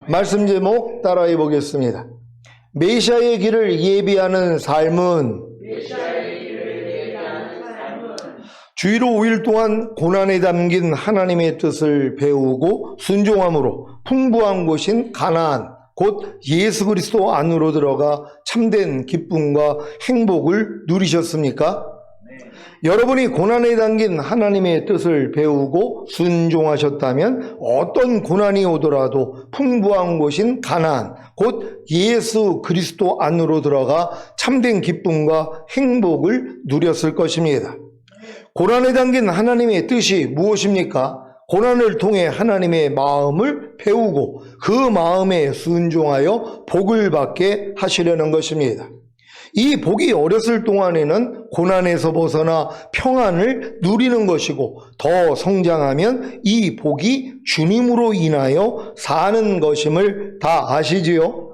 말씀 제목 따라해 보겠습니다. 메시아의 길을 예비하는 삶은 주일 5일 동안 고난에 담긴 하나님의 뜻을 배우고 순종함으로 풍부한 곳인 가나안, 곧 예수 그리스도 안으로 들어가 참된 기쁨과 행복을 누리셨습니까? 여러분이 고난에 담긴 하나님의 뜻을 배우고 순종하셨다면 어떤 고난이 오더라도 풍부한 곳인 가나안, 곧 예수 그리스도 안으로 들어가 참된 기쁨과 행복을 누렸을 것입니다. 고난에 담긴 하나님의 뜻이 무엇입니까? 고난을 통해 하나님의 마음을 배우고 그 마음에 순종하여 복을 받게 하시려는 것입니다. 이 복이 어렸을 동안에는 고난에서 벗어나 평안을 누리는 것이고, 더 성장하면 이 복이 주님으로 인하여 사는 것임을 다 아시지요?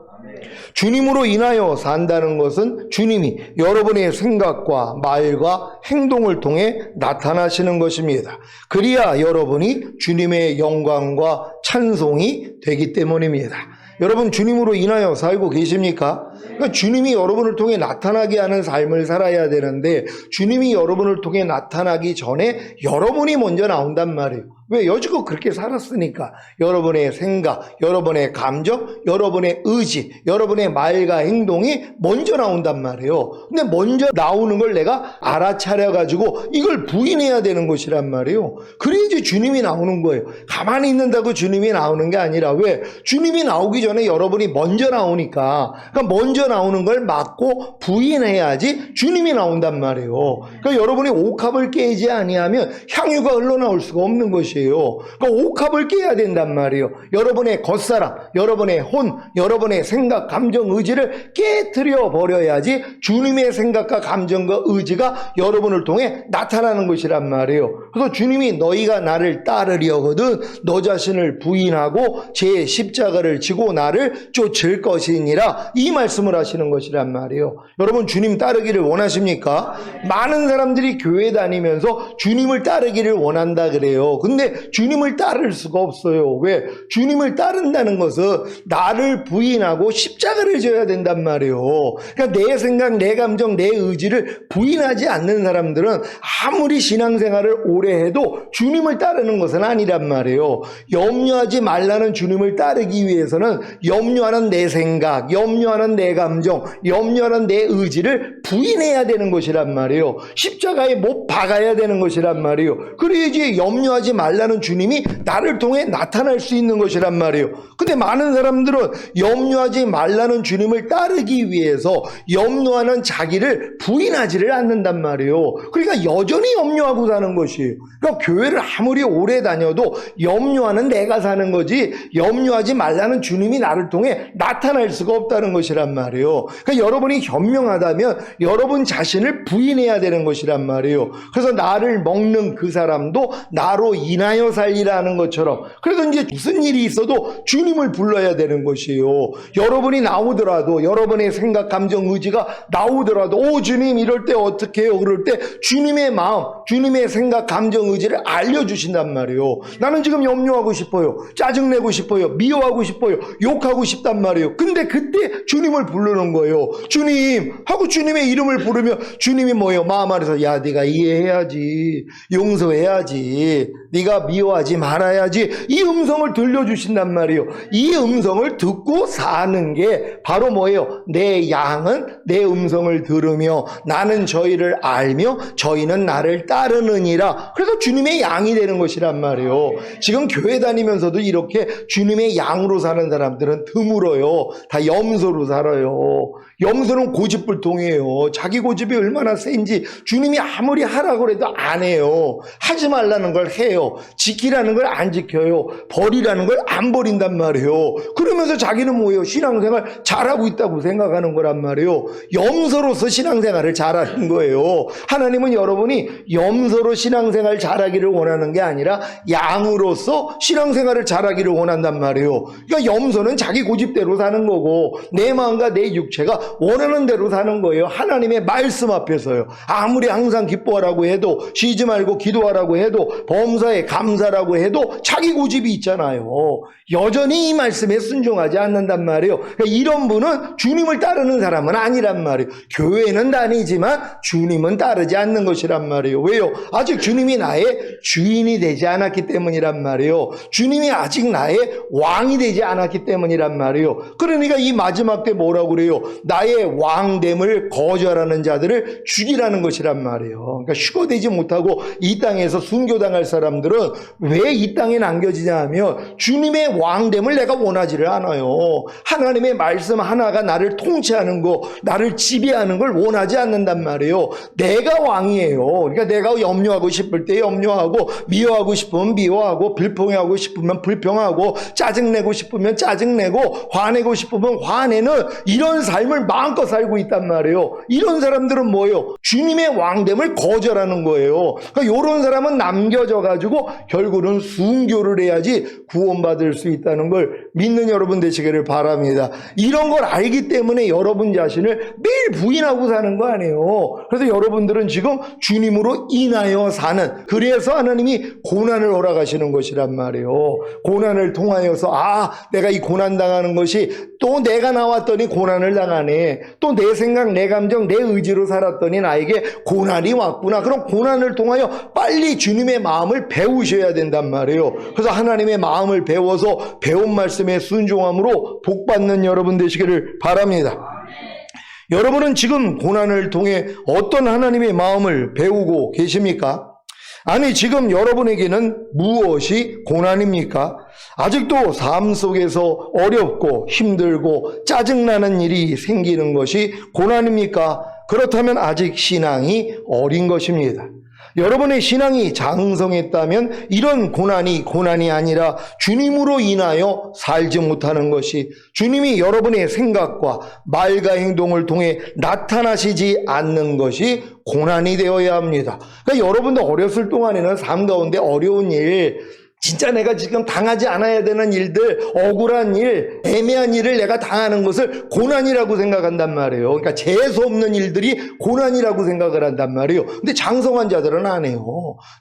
주님으로 인하여 산다는 것은 주님이 여러분의 생각과 말과 행동을 통해 나타나시는 것입니다. 그래야 여러분이 주님의 영광과 찬송이 되기 때문입니다. 여러분 주님으로 인하여 살고 계십니까? 그러니까 주님이 여러분을 통해 나타나게 하는 삶을 살아야 되는데, 주님이 여러분을 통해 나타나기 전에 여러분이 먼저 나온단 말이에요. 왜? 여지껏 그렇게 살았으니까. 여러분의 생각, 여러분의 감정, 여러분의 의지, 여러분의 말과 행동이 먼저 나온단 말이에요. 근데 먼저 나오는 걸 내가 알아차려가지고 이걸 부인해야 되는 것이란 말이에요. 그래야지 주님이 나오는 거예요. 가만히 있는다고 주님이 나오는 게 아니라, 왜? 주님이 나오기 전에 여러분이 먼저 나오니까, 그러니까 먼저 나오는 걸 막고 부인해야지 주님이 나온단 말이에요. 그러니까 여러분이 옥합을 깨지 아니하면 향유가 흘러나올 수가 없는 것이에요. 그러니까 옥합을 깨야 된단 말이에요. 여러분의 겉사람, 여러분의 혼, 여러분의 생각, 감정, 의지를 깨트려 버려야지 주님의 생각과 감정과 의지가 여러분을 통해 나타나는 것이란 말이에요. 그래서 주님이 너희가 나를 따르려거든 너 자신을 부인하고 제 십자가를 지고 나를 쫓을 것이니라, 이 말씀을 하시는 것이란 말이에요. 여러분 주님 따르기를 원하십니까? 많은 사람들이 교회 다니면서 주님을 따르기를 원한다 그래요. 근데 주님을 따를 수가 없어요. 왜? 주님을 따른다는 것은 나를 부인하고 십자가를 져야 된단 말이에요. 그러니까 내 생각, 내 감정, 내 의지를 부인하지 않는 사람들은 아무리 신앙생활을 오래 해도 주님을 따르는 것은 아니란 말이에요. 염려하지 말라는 주님을 따르기 위해서는 염려하는 내 생각, 염려하는 내 감정, 염려하는 내 의지를 부인해야 되는 것이란 말이에요. 십자가에 못 박아야 되는 것이란 말이에요. 그래야지 염려하지 말라는 주님이 나를 통해 나타날 수 있는 것이란 말이에요. 근데 많은 사람들은 염려하지 말라는 주님을 따르기 위해서 염려하는 자기를 부인하지를 않는단 말이에요. 그러니까 여전히 염려하고 사는 것이에요. 그러니까 교회를 아무리 오래 다녀도 염려하는 내가 사는 거지, 염려하지 말라는 주님이 나를 통해 나타날 수가 없다는 것이란 말이에요. 그러니까 여러분이 현명하다면 여러분 자신을 부인해야 되는 것이란 말이에요. 그래서 나를 먹는 그 사람도 나로 인하여 살리라는 것처럼, 그래서 이제 무슨 일이 있어도 주님을 불러야 되는 것이에요. 여러분이 나오더라도, 여러분의 생각, 감정, 의지가 나오더라도, 오 주님 이럴 때 어떻게 해요? 그럴 때 주님의 마음, 주님의 생각, 감정, 의지를 알려주신단 말이에요. 나는 지금 염려하고 싶어요, 짜증내고 싶어요, 미워하고 싶어요, 욕하고 싶단 말이에요. 근데 그때 주님을 부르는 거예요. 주님 하고 주님의 이름을 부르면 주님이 뭐예요? 마음 안에서 야 네가 이해해야지, 용서해야지, 네가 미워하지 말아야지, 이 음성을 들려주신단 말이에요. 이 음성을 듣고 사는 게 바로 뭐예요? 내 양은 내 음성을 들으며 나는 저희를 알며 저희는 나를 따르느니라. 그래서 주님의 양이 되는 것이란 말이에요. 지금 교회 다니면서도 이렇게 주님의 양으로 사는 사람들은 드물어요. 다 염소로 살아요. 염소는 고집불통이에요. 자기 고집이 얼마나 센지 주님이 아무리 하라고 해도 안 해요. 하지 말라는 걸 해요. 지키라는 걸 안 지켜요. 버리라는 걸 안 버린단 말이에요. 그러면서 자기는 뭐예요? 신앙생활 잘하고 있다고 생각하는 거란 말이에요. 염소로서 신앙생활을 잘하는 거예요. 하나님은 여러분이 염소로 신앙생활 잘하기를 원하는 게 아니라 양으로서 신앙생활을 잘하기를 원한단 말이에요. 그러니까 염소는 자기 고집대로 사는 거고 내 마음과 내 육체가 원하는 대로 사는 거예요. 하나님의 말씀 앞에서요. 아무리 항상 기뻐하라고 해도, 쉬지 말고 기도하라고 해도, 범사에 감사라고 해도 자기 고집이 있잖아요. 여전히 이 말씀에 순종하지 않는단 말이에요. 그러니까 이런 분은 주님을 따르는 사람은 아니란 말이에요. 교회는 다니지만 주님은 따르지 않는 것이란 말이에요. 왜요? 아직 주님이 나의 주인이 되지 않았기 때문이란 말이에요. 주님이 아직 나의 왕이 되지 않았기 때문이란 말이에요. 그러니까 이 마지막 때 뭐라고 그래요? 나의 왕됨을 거절하는 자들을 죽이라는 것이란 말이에요. 그러니까 휴거되지 못하고 이 땅에서 순교당할 사람들은 왜 이 땅에 남겨지냐 하면 주님의 왕됨을 내가 원하지를 않아요. 하나님의 말씀 하나가 나를 통치하는 거, 나를 지배하는 걸 원하지 않는단 말이에요. 내가 왕이에요. 그러니까 내가 염려하고 싶을 때 염려하고, 미워하고 싶으면 미워하고, 불평하고 싶으면 불평하고, 짜증내고 싶으면 짜증내고, 화내고 싶으면 화내는 이런 삶을 마음껏 살고 있단 말이에요. 이런 사람들은 뭐예요? 주님의 왕됨을 거절하는 거예요. 그러니까 이런 사람은 남겨져가지고 결국은 순교를 해야지 구원받을 수 있다는 걸 믿는 여러분 되시기를 바랍니다. 이런 걸 알기 때문에 여러분 자신을 매일 부인하고 사는 거 아니에요. 그래서 여러분들은 지금 주님으로 인하여 사는, 그래서 하나님이 고난을 허락하시는 것이란 말이에요. 고난을 통하여서 내가 이 고난 당하는 것이 또 내가 나왔더니 고난을 당하네. 또 내 생각, 내 감정, 내 의지로 살았더니 나에게 고난이 왔구나. 그럼 고난을 통하여 빨리 주님의 마음을 배우셔야 된단 말이에요. 그래서 하나님의 마음을 배워서 배운 말씀에 순종함으로 복받는 여러분 되시기를 바랍니다. 여러분은 지금 고난을 통해 어떤 하나님의 마음을 배우고 계십니까? 아니, 지금 여러분에게는 무엇이 고난입니까? 아직도 삶 속에서 어렵고 힘들고 짜증나는 일이 생기는 것이 고난입니까? 그렇다면 아직 신앙이 어린 것입니다. 여러분의 신앙이 장성했다면 이런 고난이 아니라 주님으로 인하여 살지 못하는 것이, 주님이 여러분의 생각과 말과 행동을 통해 나타나시지 않는 것이 고난이 되어야 합니다. 그러니까 여러분도 어렸을 동안에는 삶 가운데 어려운 일, 진짜 내가 지금 당하지 않아야 되는 일들, 억울한 일, 애매한 일을 내가 당하는 것을 고난이라고 생각한단 말이에요. 그러니까 재수 없는 일들이 고난이라고 생각을 한단 말이에요. 근데 장성한 자들은 안 해요.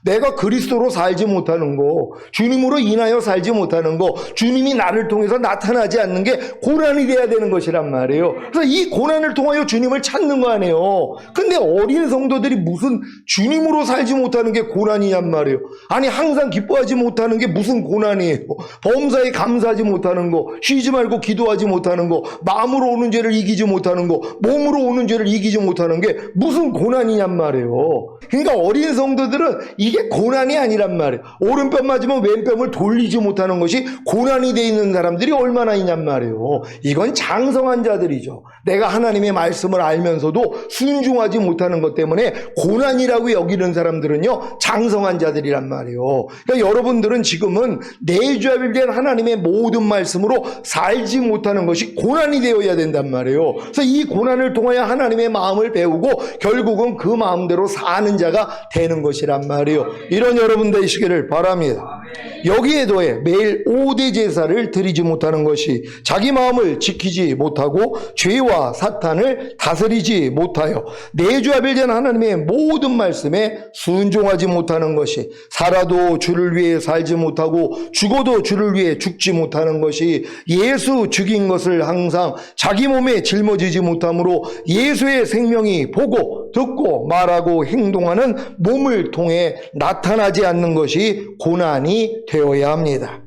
내가 그리스도로 살지 못하는 거, 주님으로 인하여 살지 못하는 거, 주님이 나를 통해서 나타나지 않는 게 고난이 돼야 되는 것이란 말이에요. 그래서 이 고난을 통하여 주님을 찾는 거 아니에요. 근데 어린 성도들이 무슨 주님으로 살지 못하는 게 고난이냔 말이에요. 아니, 항상 기뻐하지 못하는 게 무슨 고난이에요. 범사에 감사하지 못하는 거, 쉬지 말고 기도하지 못하는 거, 마음으로 오는 죄를 이기지 못하는 거, 몸으로 오는 죄를 이기지 못하는 게 무슨 고난이냔 말이에요. 그러니까 어린 성도들은 이게 고난이 아니란 말이에요. 오른편 맞으면 왼편을 돌리지 못하는 것이 고난이 돼 있는 사람들이 얼마나 있냔 말이에요. 이건 장성한 자들이죠. 내가 하나님의 말씀을 알면서도 순종하지 못하는 것 때문에 고난이라고 여기는 사람들은요, 장성한 자들이란 말이에요. 그러니까 여러분들은 지금은 내주합이 된 하나님의 모든 말씀으로 살지 못하는 것이 고난이 되어야 된단 말이에요. 그래서 이 고난을 통하여 하나님의 마음을 배우고 결국은 그 마음대로 사는 자가 되는 것이란 말이에요. 이런 여러분 되시기를 바랍니다. 여기에 더해 매일 5대 제사를 드리지 못하는 것이, 자기 마음을 지키지 못하고 죄와 사탄을 다스리지 못하여 내주합이 된 하나님의 모든 말씀에 순종하지 못하는 것이, 살아도 주를 위해 살지 못하고 죽어도 주를 위해 죽지 못하는 것이, 예수 죽인 것을 항상 자기 몸에 짊어지지 못하므로 예수의 생명이 보고 듣고 말하고 행동하는 몸을 통해 나타나지 않는 것이 고난이 되어야 합니다.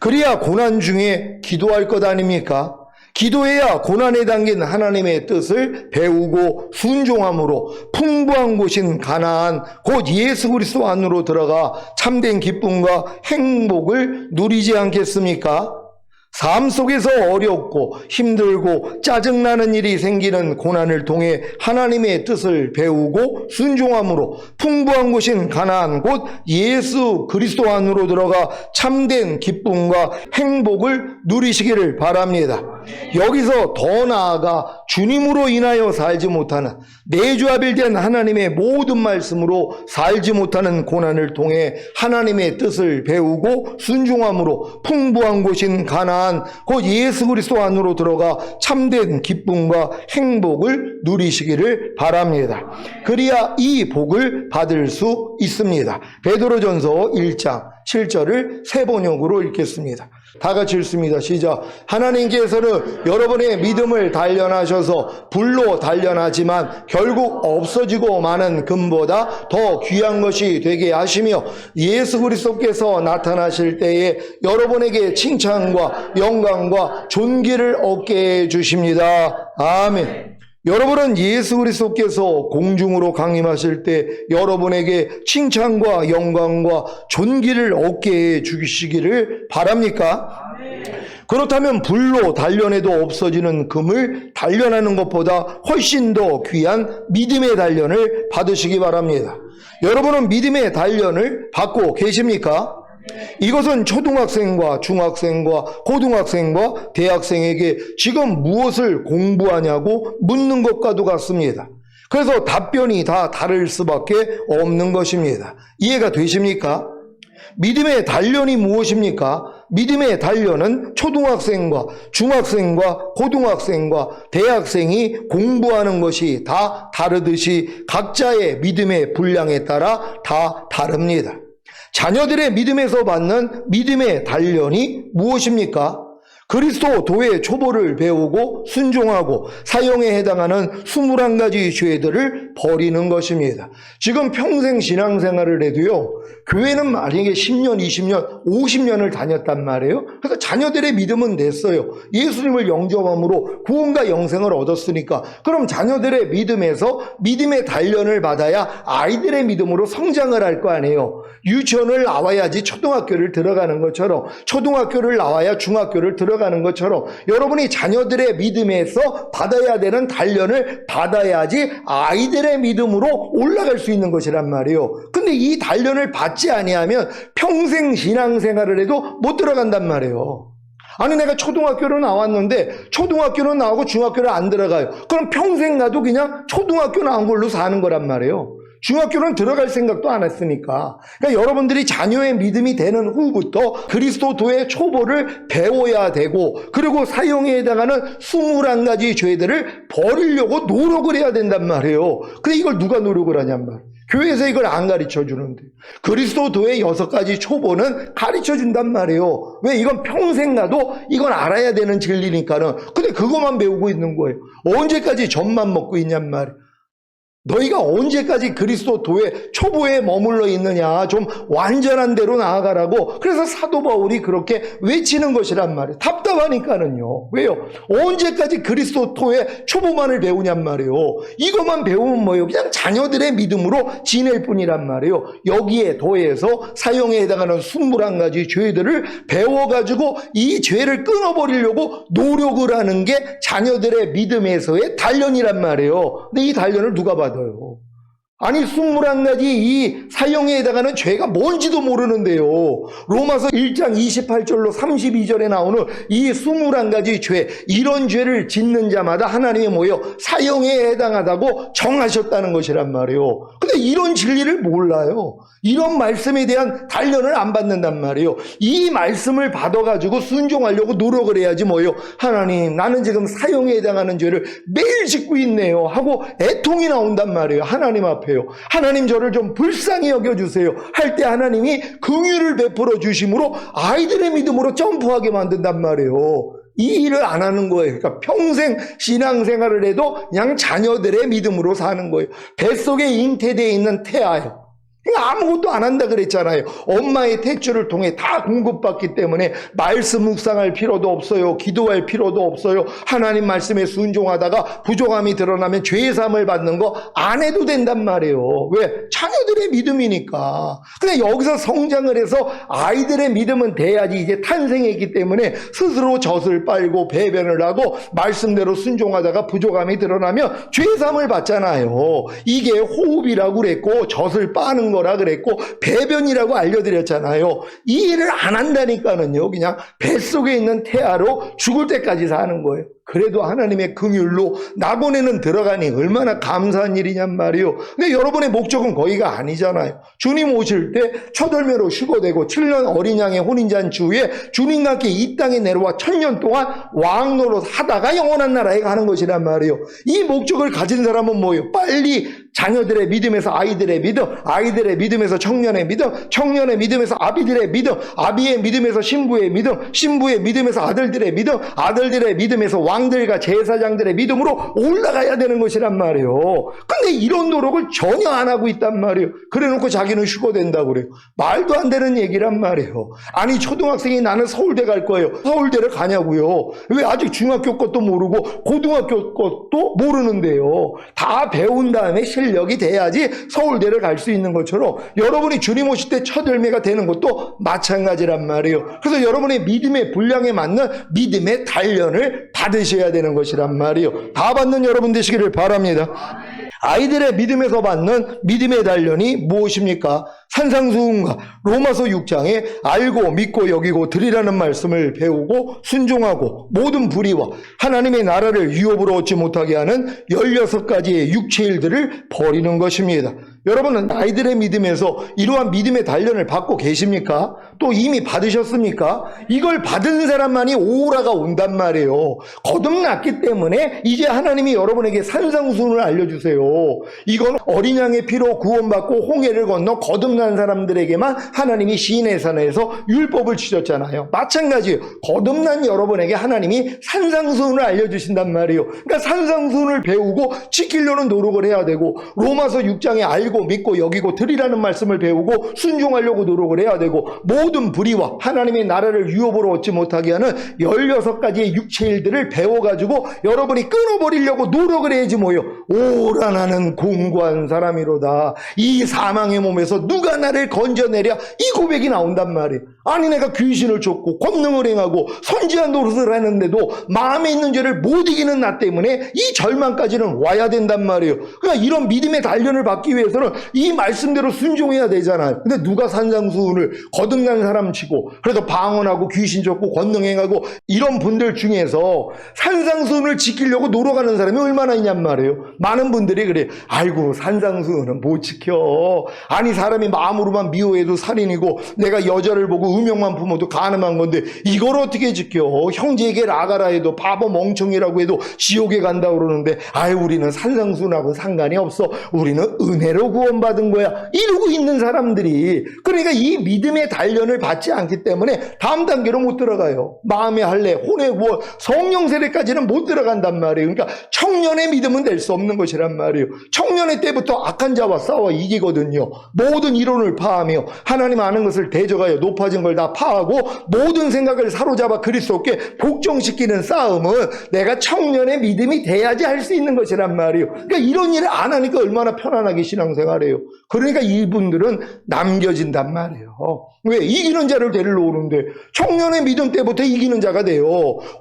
그래야 고난 중에 기도할 것 아닙니까? 기도해야 고난에 담긴 하나님의 뜻을 배우고 순종함으로 풍부한 곳인 가나안, 곧 예수 그리스도 안으로 들어가 참된 기쁨과 행복을 누리지 않겠습니까? 삶 속에서 어렵고 힘들고 짜증나는 일이 생기는 고난을 통해 하나님의 뜻을 배우고 순종함으로 풍부한 곳인 가나안, 곧 예수 그리스도 안으로 들어가 참된 기쁨과 행복을 누리시기를 바랍니다. 여기서 더 나아가 주님으로 인하여 살지 못하는, 내주합일된 하나님의 모든 말씀으로 살지 못하는 고난을 통해 하나님의 뜻을 배우고 순종함으로 풍부한 곳인 가나안, 가나안 곧 예수 그리스도 안으로 들어가 참된 기쁨과 행복을 누리시기를 바랍니다. 그래야 이 복을 받을 수 있습니다. 베드로전서 1장 7절을 세 번역으로 읽겠습니다. 다 같이 읽습니다. 시작. 하나님께서는 여러분의 믿음을 단련하셔서 불로 단련하지만 결국 없어지고 마는 금보다 더 귀한 것이 되게 하시며 예수 그리스도께서 나타나실 때에 여러분에게 칭찬과 영광과 존귀를 얻게 해주십니다. 아멘. 여러분은 예수 그리스도께서 공중으로 강림하실 때 여러분에게 칭찬과 영광과 존귀를 얻게 해 주시기를 바랍니까? 그렇다면 불로 단련해도 없어지는 금을 단련하는 것보다 훨씬 더 귀한 믿음의 단련을 받으시기 바랍니다. 여러분은 믿음의 단련을 받고 계십니까? 이것은 초등학생과 중학생과 고등학생과 대학생에게 지금 무엇을 공부하냐고 묻는 것과도 같습니다. 그래서 답변이 다 다를 수밖에 없는 것입니다. 이해가 되십니까? 믿음의 단련이 무엇입니까? 믿음의 단련은 초등학생과 중학생과 고등학생과 대학생이 공부하는 것이 다 다르듯이 각자의 믿음의 분량에 따라 다 다릅니다. 자녀들의 믿음에서 받는 믿음의 단련이 무엇입니까? 그리스도 도의 초보를 배우고 순종하고 사형에 해당하는 21가지 죄들을 버리는 것입니다. 지금 평생 신앙생활을 해도요, 교회는 만약에 10년, 20년, 50년을 다녔단 말이에요. 그래서 자녀들의 믿음은 됐어요. 예수님을 영접함으로 구원과 영생을 얻었으니까. 그럼 자녀들의 믿음에서 믿음의 단련을 받아야 아이들의 믿음으로 성장을 할 거 아니에요. 유치원을 나와야지 초등학교를 들어가는 것처럼, 초등학교를 나와야 중학교를 들어가는 것처럼 여러분이 자녀들의 믿음에서 받아야 되는 단련을 받아야지 아이들의 믿음으로 올라갈 수 있는 것이란 말이에요. 근데 이 단련을 받지 아니하면 평생 신앙생활을 해도 못 들어간단 말이에요. 아니 내가 초등학교를 나왔는데 초등학교는 나오고 중학교를 안 들어가요. 그럼 평생 나도 그냥 초등학교 나온 걸로 사는 거란 말이에요. 중학교는 들어갈 생각도 안 했으니까. 그러니까 여러분들이 자녀의 믿음이 되는 후부터 그리스도도의 초보를 배워야 되고, 그리고 사형에 해당하는 21가지 죄들을 버리려고 노력을 해야 된단 말이에요. 근데 이걸 누가 노력을 하냔 말이에요. 교회에서 이걸 안 가르쳐 주는데 그리스도도의 6가지 초보는 가르쳐 준단 말이에요. 왜? 이건 평생 나도 이건 알아야 되는 진리니까는. 근데 그것만 배우고 있는 거예요. 언제까지 젖만 먹고 있냔 말이에요. 너희가 언제까지 그리스도도의 초보에 머물러 있느냐, 좀 완전한 대로 나아가라고. 그래서 사도 바울이 그렇게 외치는 것이란 말이에요. 답답하니까는요. 왜요? 언제까지 그리스도도의 초보만을 배우냔 말이에요. 이것만 배우면 뭐예요? 그냥 자녀들의 믿음으로 지낼 뿐이란 말이에요. 여기에 더해서 사형에 해당하는 21가지 죄들을 배워가지고 이 죄를 끊어버리려고 노력을 하는 게 자녀들의 믿음에서의 단련이란 말이에요. 근데 이 단련을 누가 받아요? 아니 21가지 이 사형에 해당하는 죄가 뭔지도 모르는데요. 로마서 1장 28절로 32절에 나오는 이 21가지 죄, 이런 죄를 짓는 자마다 하나님이 뭐예요? 사형에 해당하다고 정하셨다는 것이란 말이에요. 근데 이런 진리를 몰라요. 이런 말씀에 대한 단련을 안 받는단 말이에요. 이 말씀을 받아가지고 순종하려고 노력을 해야지 뭐예요? 하나님, 나는 지금 사형에 해당하는 죄를 매일 짓고 있네요 하고 애통이 나온단 말이에요. 하나님 앞에요. 하나님 저를 좀 불쌍히 여겨주세요 할 때 하나님이 긍휼을 베풀어 주심으로 아이들의 믿음으로 점프하게 만든단 말이에요. 이 일을 안 하는 거예요. 그러니까 평생 신앙생활을 해도 그냥 자녀들의 믿음으로 사는 거예요. 뱃속에 잉태되어 있는 태아요. 아무것도 안 한다 그랬잖아요. 엄마의 탯줄을 통해 다 공급받기 때문에 말씀 묵상할 필요도 없어요. 기도할 필요도 없어요. 하나님 말씀에 순종하다가 부족함이 드러나면 죄사함을 받는 거 안 해도 된단 말이에요. 왜? 자녀들의 믿음이니까. 근데 여기서 성장을 해서 아이들의 믿음은 돼야지 이제 탄생했기 때문에 스스로 젖을 빨고 배변을 하고 말씀대로 순종하다가 부족함이 드러나면 죄사함을 받잖아요. 이게 호흡이라고 그랬고 젖을 빠는 하는 거라 그랬고 배변이라고 알려드렸잖아요. 이 일을 안 한다니까는요, 그냥 뱃속에 있는 태아로 죽을 때까지 사는 거예요. 그래도 하나님의 긍휼로 낙원에는 들어가니 얼마나 감사한 일이냔 말이에요. 근데 여러분의 목적은 거기가 아니잖아요. 주님 오실 때 첫 열매로 휴거되고 7년 어린 양의 혼인잔치 후에 주님과 함께 이 땅에 내려와 1000년 동안 왕노릇 하다가 영원한 나라에 가는 것이란 말이에요. 이 목적을 가진 사람은 뭐예요? 빨리 자녀들의 믿음에서 아이들의 믿음, 아이들의 믿음에서 청년의 믿음, 청년의 믿음에서 아비들의 믿음, 아비의 믿음에서 신부의 믿음, 신부의 믿음에서 아들들의 믿음, 아들들의 믿음에서 왕들과 제사장들의 믿음으로 올라가야 되는 것이란 말이에요. 근데 이런 노력을 전혀 안 하고 있단 말이에요. 그래놓고 자기는 휴거된다고 그래요. 말도 안 되는 얘기란 말이에요. 아니, 초등학생이 나는 서울대 갈 거예요. 서울대를 가냐고요. 왜 아직 중학교 것도 모르고 고등학교 것도 모르는데요. 다 배운 다음에 실력이 돼야지 서울대를 갈 수 있는 것처럼 여러분이 주님 오실 때 첫 열매가 되는 것도 마찬가지란 말이에요. 그래서 여러분의 믿음의 분량에 맞는 믿음의 단련을 받으셔야 되는 것이란 말이에요. 다 받는 여러분 되시기를 바랍니다. 아이들의 믿음에서 받는 믿음의 단련이 무엇입니까? 산상수훈과 로마서 6장에 알고 믿고 여기고 드리라는 말씀을 배우고 순종하고 모든 불의와 하나님의 나라를 유업으로 얻지 못하게 하는 16가지의 육체 일들을 버리는 것입니다. 여러분은 아이들의 믿음에서 이러한 믿음의 단련을 받고 계십니까? 또 이미 받으셨습니까? 이걸 받은 사람만이 오라가 온단 말이에요. 거듭났기 때문에 이제 하나님이 여러분에게 산상수훈을 알려주세요. 이건 어린 양의 피로 구원받고 홍해를 건너 거듭난 사람들에게만 하나님이 시인의 산에서 율법을 주셨잖아요. 마찬가지예요. 거듭난 여러분에게 하나님이 산상수훈을 알려주신단 말이에요. 그러니까 산상수훈을 배우고 지키려는 노력을 해야 되고 로마서 6장에 알고 믿고 여기고 드리라는 말씀을 배우고 순종하려고 노력을 해야 되고 모든 불의와 하나님의 나라를 유업으로 얻지 못하게 하는 16가지의 육체 일들을 배워가지고 여러분이 끊어버리려고 노력을 해야지 뭐예요. 오라 나는 공고한 사람이로다. 이 사망의 몸에서 누가 나를 건져내랴. 이 고백이 나온단 말이에요. 아니, 내가 귀신을 쫓고 권능을 행하고 선지한 노릇을 하는데도 마음에 있는 죄를 못 이기는 나 때문에 이 절망까지는 와야 된단 말이에요. 그러니까 이런 믿음의 단련을 받기 위해서는 이 말씀대로 순종해야 되잖아요. 근데 누가 산상수훈을 거듭난 사람 치고 그래서 방언하고 귀신 쫓고 권능 행하고 이런 분들 중에서 산상수훈을 지키려고 노력하는 사람이 얼마나 있냔 말이에요. 많은 분들이 그래. 아이고, 산상수훈은 못 지켜. 아니, 사람이 마음으로만 미워해도 살인이고 내가 여자를 보고 음욕만 품어도 간음한 건데 이걸 어떻게 지켜? 형제에게 나가라 해도 바보 멍청이라고 해도 지옥에 간다고 그러는데 아이, 우리는 산상수훈하고 상관이 없어. 우리는 은혜로 구원받은 거야. 이러고 있는 사람들이, 그러니까 이 믿음의 단련을 받지 않기 때문에 다음 단계로 못 들어가요. 마음의 할례, 혼의 구원, 성령 세례까지는 못 들어간단 말이에요. 그러니까 청년의 믿음은 될 수 없는 것이란 말이에요. 청년의 때부터 악한 자와 싸워 이기거든요. 모든 이론을 파하며 하나님 아는 것을 대적하여 높아진 걸 다 파하고 모든 생각을 사로잡아 그리스도께 복종시키는 싸움은 내가 청년의 믿음이 돼야지 할 수 있는 것이란 말이에요. 그러니까 이런 일을 안 하니까 얼마나 편안하게 신앙생활해요. 그러니까 이분들은 남겨진단 말이에요. 왜? 이기는 자를 데리러 오는데 청년의 믿음 때부터 이기는 자가 돼요.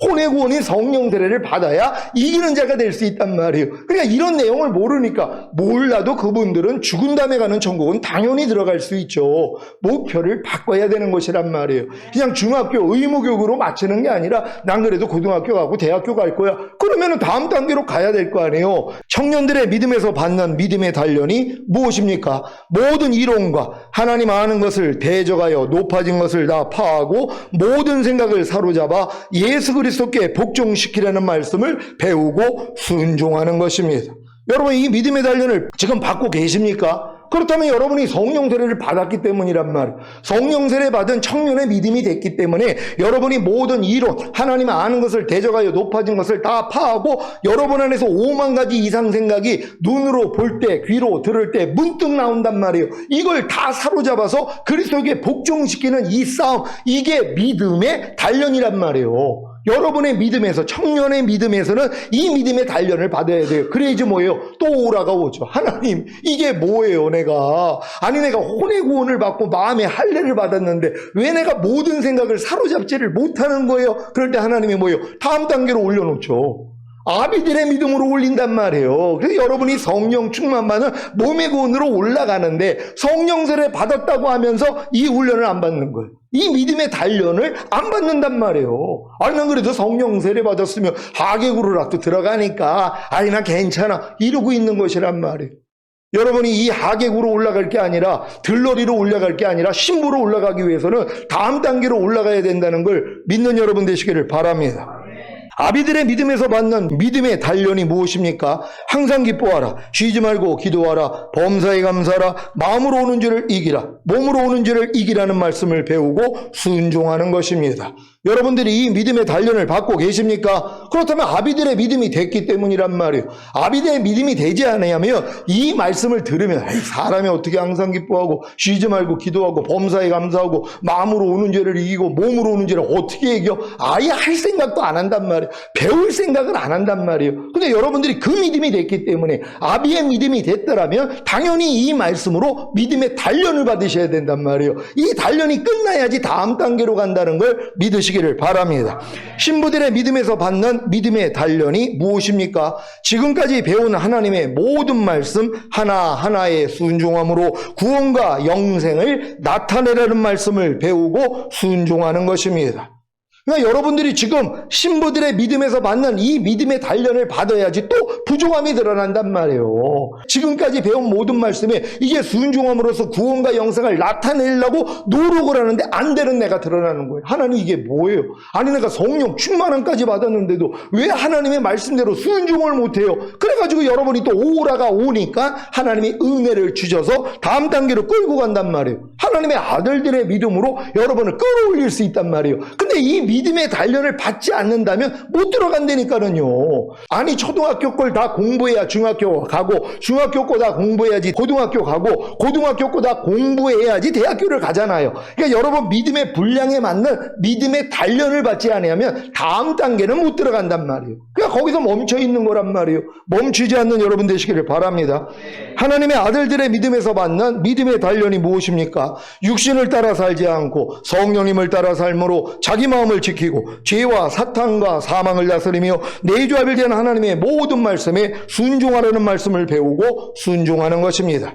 혼의 구원인 성령 세례를 받아야 이기는 자가 될 수 있단 말이에요. 그러니까 이런 내용을 모르니까 몰라도 그분들은 죽은 다음에 가는 천국은 당연히 들어갈 수 있죠. 목표를 바꿔야 되는 것이란 말이에요. 그냥 중학교 의무교육으로 마치는 게 아니라 난 그래도 고등학교 가고 대학교 갈 거야. 그러면 다음 단계로 가야 될 거 아니에요. 청년들의 믿음에서 받는 믿음의 단련이 무엇입니까? 모든 이론과 하나님 아는 것을 대적하여 높아진 것을 다 파하고 모든 생각을 사로잡아 예수 그리스도께 복종시키려는 말씀을 배우고 순종하는 것입니다. 여러분, 이 믿음의 단련을 지금 받고 계십니까? 그렇다면 여러분이 성령 세례를 받았기 때문이란 말이에요. 성령 세례 받은 청년의 믿음이 됐기 때문에 여러분이 모든 이론, 하나님 아는 것을 대적하여 높아진 것을 다 파하고 여러분 안에서 5만 가지 이상 생각이 눈으로 볼 때, 귀로 들을 때 문득 나온단 말이에요. 이걸 다 사로잡아서 그리스도에게 복종시키는 이 싸움, 이게 믿음의 단련이란 말이에요. 여러분의 믿음에서, 청년의 믿음에서는 이 믿음의 단련을 받아야 돼요. 그래야지 뭐예요? 또 오라가 오죠. 하나님, 이게 뭐예요, 내가? 아니, 내가 혼의 구원을 받고 마음의 할례를 받았는데 왜 내가 모든 생각을 사로잡지를 못하는 거예요? 그럴 때 하나님이 뭐예요? 다음 단계로 올려놓죠. 아비들의 믿음으로 올린단 말이에요. 그래서 여러분이 성령 충만받은 몸의 구원으로 올라가는데 성령 세례 받았다고 하면서 이 훈련을 안 받는 거예요. 이 믿음의 단련을 안 받는단 말이에요. 아니 난 그래도 성령 세례 받았으면 하객으로라도 들어가니까 아니 나 괜찮아 이러고 있는 것이란 말이에요. 여러분이 이 하객으로 올라갈 게 아니라 들러리로 올라갈 게 아니라 신부로 올라가기 위해서는 다음 단계로 올라가야 된다는 걸 믿는 여러분 되시기를 바랍니다. 아비들의 믿음에서 받는 믿음의 단련이 무엇입니까? 항상 기뻐하라, 쉬지 말고 기도하라, 범사에 감사하라, 마음으로 오는 죄를 이기라, 몸으로 오는 죄를 이기라는 말씀을 배우고 순종하는 것입니다. 여러분들이 이 믿음의 단련을 받고 계십니까? 그렇다면 아비들의 믿음이 됐기 때문이란 말이에요. 아비들의 믿음이 되지 않으면 이 말씀을 들으면 사람이 어떻게 항상 기뻐하고 쉬지 말고 기도하고 범사에 감사하고 마음으로 오는 죄를 이기고 몸으로 오는 죄를 어떻게 이겨? 아예 할 생각도 안 한단 말이에요. 배울 생각을 안 한단 말이에요. 근데 여러분들이 그 믿음이 됐기 때문에 아비의 믿음이 됐더라면 당연히 이 말씀으로 믿음의 단련을 받으셔야 된단 말이에요. 이 단련이 끝나야지 다음 단계로 간다는 걸 믿으시기를 바랍니다. 신부들의 믿음에서 받는 믿음의 단련이 무엇입니까? 지금까지 배운 하나님의 모든 말씀 하나하나에 순종함으로 구원과 영생을 나타내라는 말씀을 배우고 순종하는 것입니다. 그러니까 여러분들이 지금 신부들의 믿음에서 받는 이 믿음의 단련을 받아야지 또 부족함이 드러난단 말이에요. 지금까지 배운 모든 말씀에 이게 순종함으로써 구원과 영생을 나타내려고 노력을 하는데 안 되는 내가 드러나는 거예요. 하나님 이게 뭐예요? 아니 내가 성령 충만함까지 받았는데도 왜 하나님의 말씀대로 순종을 못해요? 그래가지고 여러분이 또 오라가 오니까 하나님이 은혜를 주셔서 다음 단계로 끌고 간단 말이에요. 하나님의 아들들의 믿음으로 여러분을 끌어올릴 수 있단 말이에요. 근데 이 믿음의 단련을 받지 않는다면 못 들어간다니까는요. 아니 초등학교 걸 다 공부해야 중학교 가고 중학교 거 다 공부해야지 고등학교 가고 고등학교 거 다 공부해야지 대학교를 가잖아요. 그러니까 여러분 믿음의 분량에 맞는 믿음의 단련을 받지 않으면 다음 단계는 못 들어간단 말이에요. 그러니까 거기서 멈춰 있는 거란 말이에요. 멈추지 않는 여러분 되시기를 바랍니다. 하나님의 아들들의 믿음에서 받는 믿음의 단련이 무엇입니까? 육신을 따라 살지 않고 성령님을 따라 삶으로 자기 마음을 지키고 죄와 사탄과 사망을 다스리며 내주하빌된 하나님의 모든 말씀에 순종하라는 말씀을 배우고 순종하는 것입니다.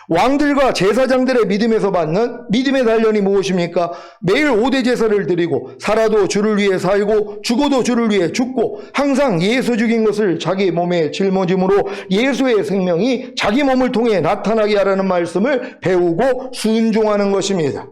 왕들과 제사장들의 믿음에서 받는 믿음의 단련이 무엇입니까? 매일 5대 제사를 드리고 살아도 주를 위해 살고 죽어도 주를 위해 죽고 항상 예수 죽인 것을 자기 몸에 짊어짐으로 예수의 생명이 자기 몸을 통해 나타나게 하라는 말씀을 배우고 순종하는 것입니다.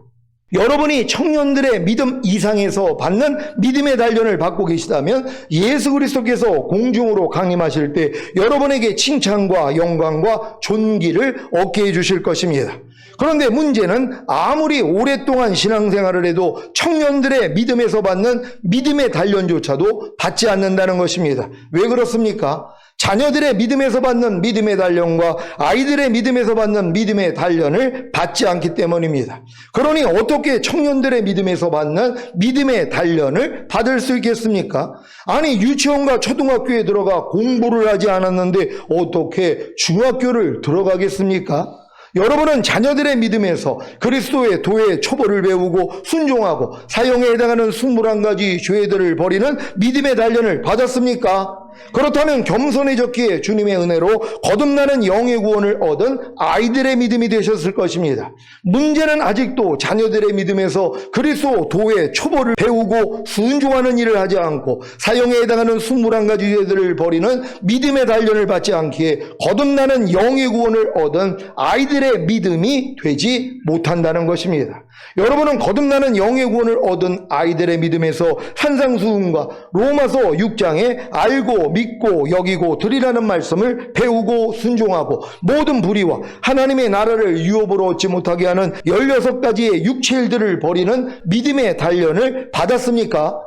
여러분이 청년들의 믿음 이상에서 받는 믿음의 단련을 받고 계시다면 예수 그리스도께서 공중으로 강림하실 때 여러분에게 칭찬과 영광과 존귀를 얻게 해주실 것입니다. 그런데 문제는 아무리 오랫동안 신앙생활을 해도 청년들의 믿음에서 받는 믿음의 단련조차도 받지 않는다는 것입니다. 왜 그렇습니까? 자녀들의 믿음에서 받는 믿음의 단련과 아이들의 믿음에서 받는 믿음의 단련을 받지 않기 때문입니다. 그러니 어떻게 청년들의 믿음에서 받는 믿음의 단련을 받을 수 있겠습니까? 아니 유치원과 초등학교에 들어가 공부를 하지 않았는데 어떻게 중학교를 들어가겠습니까? 여러분은 자녀들의 믿음에서 그리스도의 도의 초보를 배우고 순종하고 사형에 해당하는 21가지 죄들을 버리는 믿음의 단련을 받았습니까? 그렇다면 겸손해졌기에 주님의 은혜로 거듭나는 영의 구원을 얻은 아이들의 믿음이 되셨을 것입니다. 문제는 아직도 자녀들의 믿음에서 그리스도 도의 초보를 배우고 순종하는 일을 하지 않고 사형에 해당하는 21가지 죄들을 버리는 믿음의 단련을 받지 않기에 거듭나는 영의 구원을 얻은 아이들의 믿음이 되지 못한다는 것입니다. 여러분은 거듭나는 영의 구원을 얻은 아이들의 믿음에서 산상수훈과 로마서 6장에 알고 믿고 여기고 드리라는 말씀을 배우고 순종하고 모든 불의와 하나님의 나라를 유업으로 얻지 못하게 하는 16가지의 육체일들을 버리는 믿음의 단련을 받았습니까?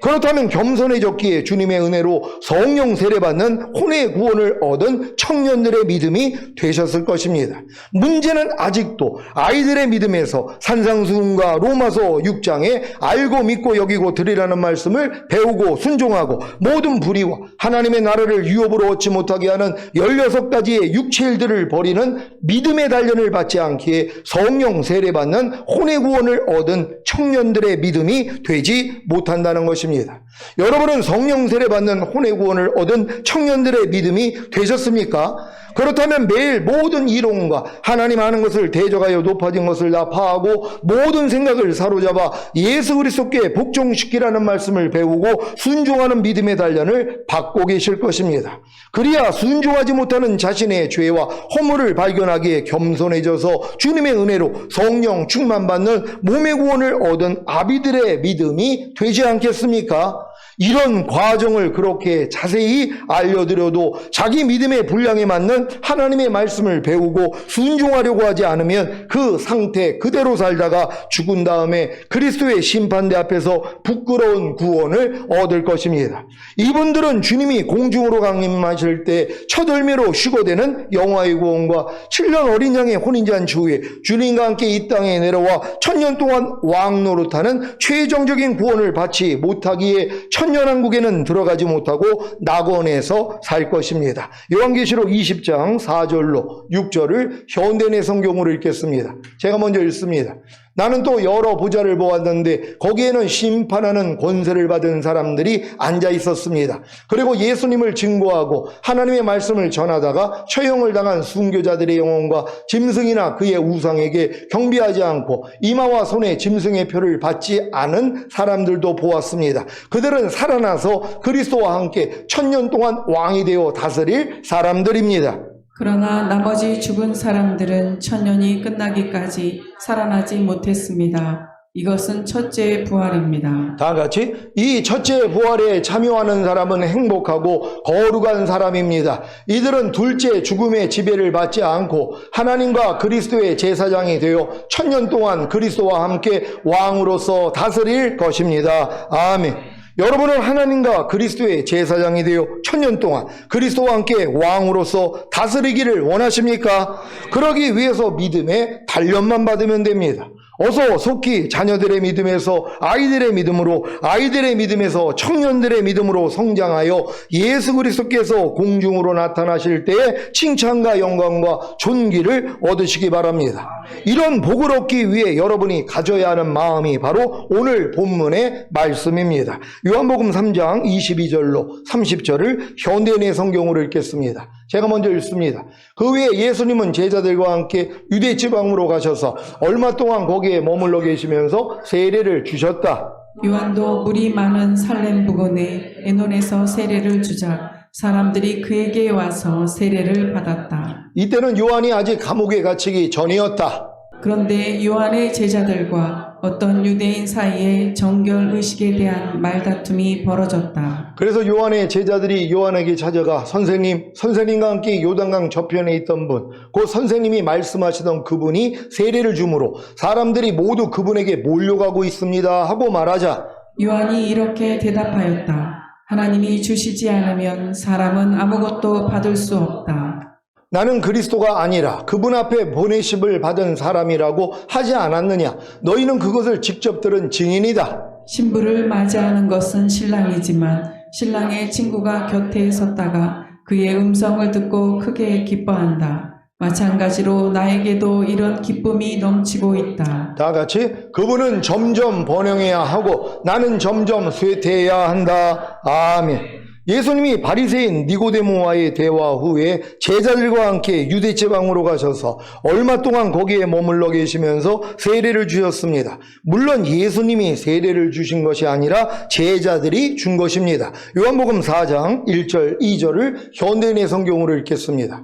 그렇다면 겸손해졌기에 주님의 은혜로 성령 세례받는 혼의 구원을 얻은 청년들의 믿음이 되셨을 것입니다. 문제는 아직도 아이들의 믿음에서 산상수훈과 로마서 6장에 알고 믿고 여기고 드리라는 말씀을 배우고 순종하고 모든 불의와 하나님의 나라를 유업으로 얻지 못하게 하는 16가지의 육체일들을 버리는 믿음의 단련을 받지 않기에 성령 세례받는 혼의 구원을 얻은 청년들의 믿음이 되지 못한다는 것입니다. 것입니다. 여러분은 성령 세례 받는 혼의 구원을 얻은 청년들의 믿음이 되셨습니까? 그렇다면 매일 모든 이론과 하나님 아는 것을 대적하여 높아진 것을 다 파하고 모든 생각을 사로잡아 예수 그리스도께 복종시키라는 말씀을 배우고 순종하는 믿음의 단련을 받고 계실 것입니다. 그리야 순종하지 못하는 자신의 죄와 허물을 발견하기에 겸손해져서 주님의 은혜로 성령 충만받는 몸의 구원을 얻은 아비들의 믿음이 되지 않겠습니까? 이런 과정을 그렇게 자세히 알려드려도 자기 믿음의 분량에 맞는 하나님의 말씀을 배우고 순종하려고 하지 않으면 그 상태 그대로 살다가 죽은 다음에 그리스도의 심판대 앞에서 부끄러운 구원을 얻을 것입니다. 이분들은 주님이 공중으로 강림하실 때 첫 열매로 휴거되는 영화의 구원과 7년 어린 양의 혼인잔치 후에 주님과 함께 이 땅에 내려와 1000년 동안 왕 노릇하는 최종적인 구원을 받지 못하기에 천년왕국에는 들어가지 못하고 낙원에서 살 것입니다. 요한계시록 20장 4절로 6절을 현대내 성경으로 읽겠습니다. 제가 먼저 읽습니다. 나는 또 여러 보좌를 보았는데 거기에는 심판하는 권세를 받은 사람들이 앉아 있었습니다. 그리고 예수님을 증거하고 하나님의 말씀을 전하다가 처형을 당한 순교자들의 영혼과 짐승이나 그의 우상에게 경배하지 않고 이마와 손에 짐승의 표를 받지 않은 사람들도 보았습니다. 그들은 살아나서 그리스도와 함께 1000년 동안 왕이 되어 다스릴 사람들입니다. 그러나 나머지 죽은 사람들은 1000년이 끝나기까지 살아나지 못했습니다. 이것은 첫째 부활입니다. 다 같이 이 첫째 부활에 참여하는 사람은 행복하고 거룩한 사람입니다. 이들은 둘째 죽음의 지배를 받지 않고 하나님과 그리스도의 제사장이 되어 1000년 동안 그리스도와 함께 왕으로서 다스릴 것입니다. 아멘. 여러분은 하나님과 그리스도의 제사장이 되어 1000년 동안 그리스도와 함께 왕으로서 다스리기를 원하십니까? 그러기 위해서 믿음의 단련만 받으면 됩니다. 어서 속히 자녀들의 믿음에서 아이들의 믿음으로, 아이들의 믿음에서 청년들의 믿음으로 성장하여 예수 그리스도께서 공중으로 나타나실 때에 칭찬과 영광과 존귀를 얻으시기 바랍니다. 이런 복을 얻기 위해 여러분이 가져야 하는 마음이 바로 오늘 본문의 말씀입니다. 요한복음 3장 22절로 30절을 현대인의 성경으로 읽겠습니다. 제가 먼저 읽습니다. 그 후에 예수님은 제자들과 함께 유대 지방으로 가셔서 얼마 동안 거기에 머물러 계시면서 세례를 주셨다. 요한도 물이 많은 살렘 부근에 에논에서 세례를 주자 사람들이 그에게 와서 세례를 받았다. 이때는 요한이 아직 감옥에 갇히기 전이었다. 그런데 요한의 제자들과 어떤 유대인 사이에 정결 의식에 대한 말다툼이 벌어졌다. 그래서 요한의 제자들이 요한에게 찾아가 선생님과 함께 요단강 저편에 있던 분, 그 선생님이 말씀하시던 그분이 세례를 주므로 사람들이 모두 그분에게 몰려가고 있습니다 하고 말하자 요한이 이렇게 대답하였다. 하나님이 주시지 않으면 사람은 아무것도 받을 수 없다. 나는 그리스도가 아니라 그분 앞에 보내심을 받은 사람이라고 하지 않았느냐? 너희는 그것을 직접 들은 증인이다. 신부를 맞이하는 것은 신랑이지만 신랑의 친구가 곁에 섰다가 그의 음성을 듣고 크게 기뻐한다. 마찬가지로 나에게도 이런 기쁨이 넘치고 있다. 다 같이 그분은 점점 번영해야 하고 나는 점점 쇠퇴해야 한다. 아멘. 예수님이 바리새인 니고데모와의 대화 후에 제자들과 함께 유대 지방으로 가셔서 얼마 동안 거기에 머물러 계시면서 세례를 주셨습니다. 물론 예수님이 세례를 주신 것이 아니라 제자들이 준 것입니다. 요한복음 4장 1절 2절을 현대인의 성경으로 읽겠습니다.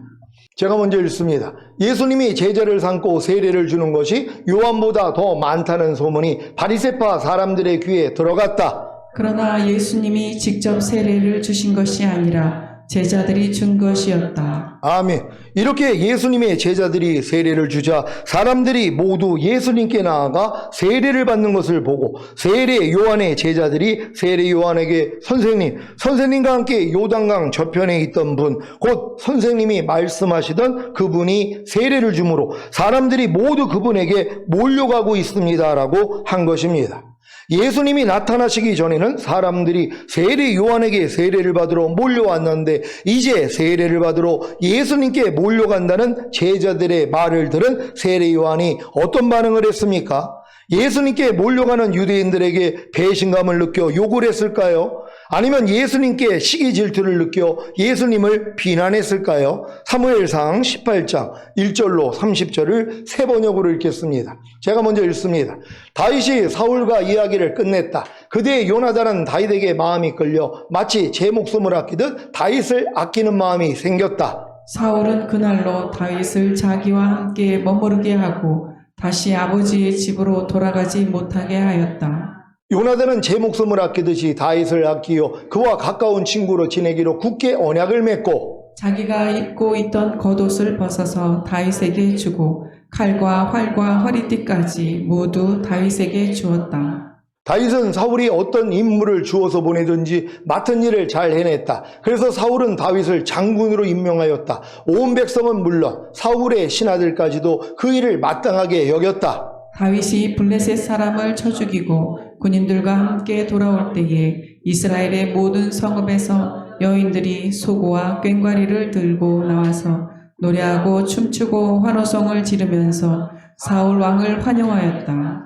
제가 먼저 읽습니다. 예수님이 제자를 삼고 세례를 주는 것이 요한보다 더 많다는 소문이 바리새파 사람들의 귀에 들어갔다. 그러나 예수님이 직접 세례를 주신 것이 아니라 제자들이 준 것이었다. 아멘. 이렇게 예수님의 제자들이 세례를 주자 사람들이 모두 예수님께 나아가 세례를 받는 것을 보고 세례 요한의 제자들이 세례 요한에게 선생님과 함께 요단강 저편에 있던 분, 곧 선생님이 말씀하시던 그분이 세례를 주므로 사람들이 모두 그분에게 몰려가고 있습니다라고 한 것입니다. 예수님이 나타나시기 전에는 사람들이 세례 요한에게 세례를 받으러 몰려왔는데 이제 세례를 받으러 예수님께 몰려간다는 제자들의 말을 들은 세례 요한이 어떤 반응을 했습니까? 예수님께 몰려가는 유대인들에게 배신감을 느껴 욕을 했을까요? 아니면 예수님께 시기 질투를 느껴 예수님을 비난했을까요? 사무엘상 18장 1절로 30절을 세 번역으로 읽겠습니다. 제가 먼저 읽습니다. 다윗이 사울과 이야기를 끝냈다. 그대의 요나단은 다윗에게 마음이 끌려 마치 제 목숨을 아끼듯 다윗을 아끼는 마음이 생겼다. 사울은 그날로 다윗을 자기와 함께 머무르게 하고 다시 아버지의 집으로 돌아가지 못하게 하였다. 요나단은 제 목숨을 아끼듯이 다윗을 아끼어 그와 가까운 친구로 지내기로 굳게 언약을 맺고 자기가 입고 있던 겉옷을 벗어서 다윗에게 주고 칼과 활과 허리띠까지 모두 다윗에게 주었다. 다윗은 사울이 어떤 임무를 주어서 보내든지 맡은 일을 잘 해냈다. 그래서 사울은 다윗을 장군으로 임명하였다. 온 백성은 물론 사울의 신하들까지도 그 일을 마땅하게 여겼다. 다윗이 블레셋 사람을 쳐 죽이고 군인들과 함께 돌아올 때에 이스라엘의 모든 성읍에서 여인들이 소고와 꽹과리를 들고 나와서 노래하고 춤추고 환호성을 지르면서 사울 왕을 환영하였다.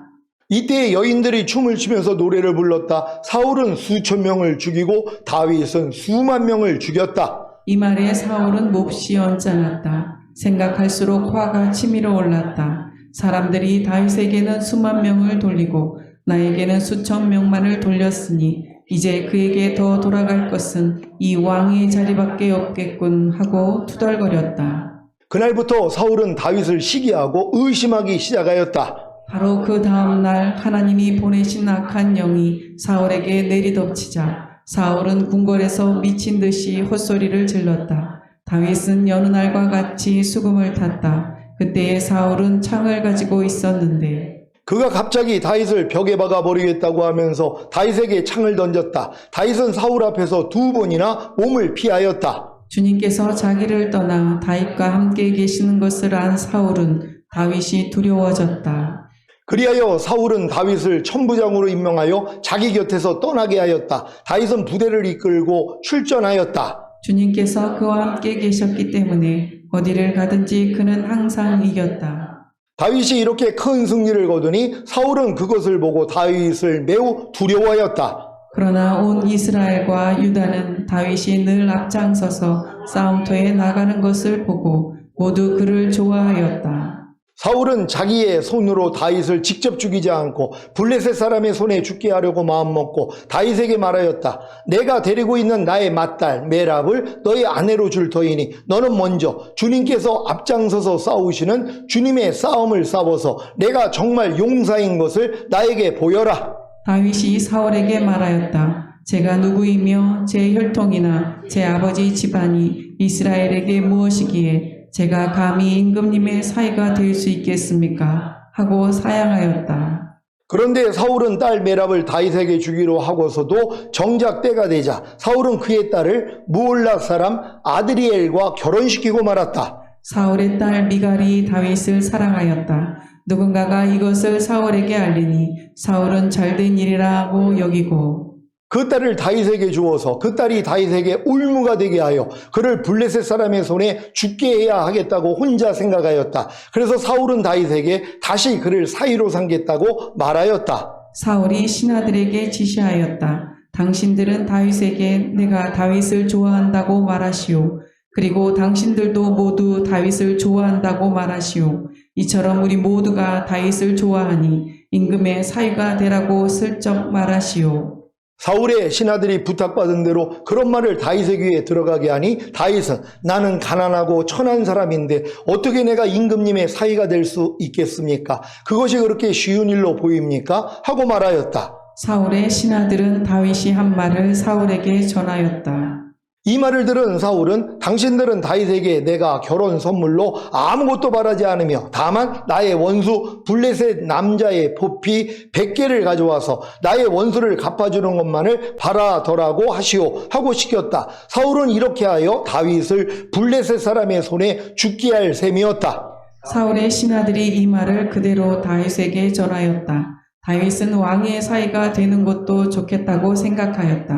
이때 여인들이 춤을 추면서 노래를 불렀다. 사울은 수천 명을 죽이고 다윗은 수만 명을 죽였다. 이 말에 사울은 몹시 언짢았다. 생각할수록 화가 치밀어 올랐다. 사람들이 다윗에게는 수만 명을 돌리고 나에게는 수천 명만을 돌렸으니 이제 그에게 더 돌아갈 것은 이 왕의 자리밖에 없겠군 하고 투덜거렸다. 그날부터 사울은 다윗을 시기하고 의심하기 시작하였다. 바로 그 다음 날 하나님이 보내신 악한 영이 사울에게 내리덮치자 사울은 궁궐에서 미친 듯이 헛소리를 질렀다. 다윗은 여느 날과 같이 수금을 탔다. 그때에 사울은 창을 가지고 있었는데 그가 갑자기 다윗을 벽에 박아 버리겠다고 하면서 다윗에게 창을 던졌다. 다윗은 사울 앞에서 두 번이나 몸을 피하였다. 주님께서 자기를 떠나 다윗과 함께 계시는 것을 안 사울은 다윗이 두려워졌다. 그리하여 사울은 다윗을 천부장으로 임명하여 자기 곁에서 떠나게 하였다. 다윗은 부대를 이끌고 출전하였다. 주님께서 그와 함께 계셨기 때문에 어디를 가든지 그는 항상 이겼다. 다윗이 이렇게 큰 승리를 거두니 사울은 그것을 보고 다윗을 매우 두려워하였다. 그러나 온 이스라엘과 유다는 다윗이 늘 앞장서서 싸움터에 나가는 것을 보고 모두 그를 좋아하였다. 사울은 자기의 손으로 다윗을 직접 죽이지 않고 블레셋 사람의 손에 죽게 하려고 마음먹고 다윗에게 말하였다. 내가 데리고 있는 나의 맏딸 메랍을 너의 아내로 줄 터이니 너는 먼저 주님께서 앞장서서 싸우시는 주님의 싸움을 싸워서 내가 정말 용사인 것을 나에게 보여라. 다윗이 사울에게 말하였다. 제가 누구이며 제 혈통이나 제 아버지 집안이 이스라엘에게 무엇이기에 제가 감히 임금님의 사이가 될 수 있겠습니까? 하고 사양하였다. 그런데 사울은 딸 메랍을 다윗에게 주기로 하고서도 정작 때가 되자 사울은 그의 딸을 무올락 사람 아드리엘과 결혼시키고 말았다. 사울의 딸 미갈이 다윗을 사랑하였다. 누군가가 이것을 사울에게 알리니 사울은 잘된 일이라고 여기고 그 딸을 다윗에게 주어서 그 딸이 다윗에게 올무가 되게 하여 그를 블레셋 사람의 손에 죽게 해야 하겠다고 혼자 생각하였다. 그래서 사울은 다윗에게 다시 그를 사위로 삼겠다고 말하였다. 사울이 신하들에게 지시하였다. 당신들은 다윗에게 내가 다윗을 좋아한다고 말하시오. 그리고 당신들도 모두 다윗을 좋아한다고 말하시오. 이처럼 우리 모두가 다윗을 좋아하니 임금의 사위가 되라고 슬쩍 말하시오. 사울의 신하들이 부탁받은 대로 그런 말을 다윗의 귀에 들어가게 하니 다윗은 나는 가난하고 천한 사람인데 어떻게 내가 임금님의 사위가 될 수 있겠습니까? 그것이 그렇게 쉬운 일로 보입니까? 하고 말하였다. 사울의 신하들은 다윗이 한 말을 사울에게 전하였다. 이 말을 들은 사울은 당신들은 다윗에게 내가 결혼 선물로 아무것도 바라지 않으며 다만 나의 원수 블레셋 남자의 포피 100개를 가져와서 나의 원수를 갚아주는 것만을 바라더라고 하시오 하고 시켰다. 사울은 이렇게 하여 다윗을 블레셋 사람의 손에 죽게 할 셈이었다. 사울의 신하들이 이 말을 그대로 다윗에게 전하였다. 다윗은 왕의 사위가 되는 것도 좋겠다고 생각하였다.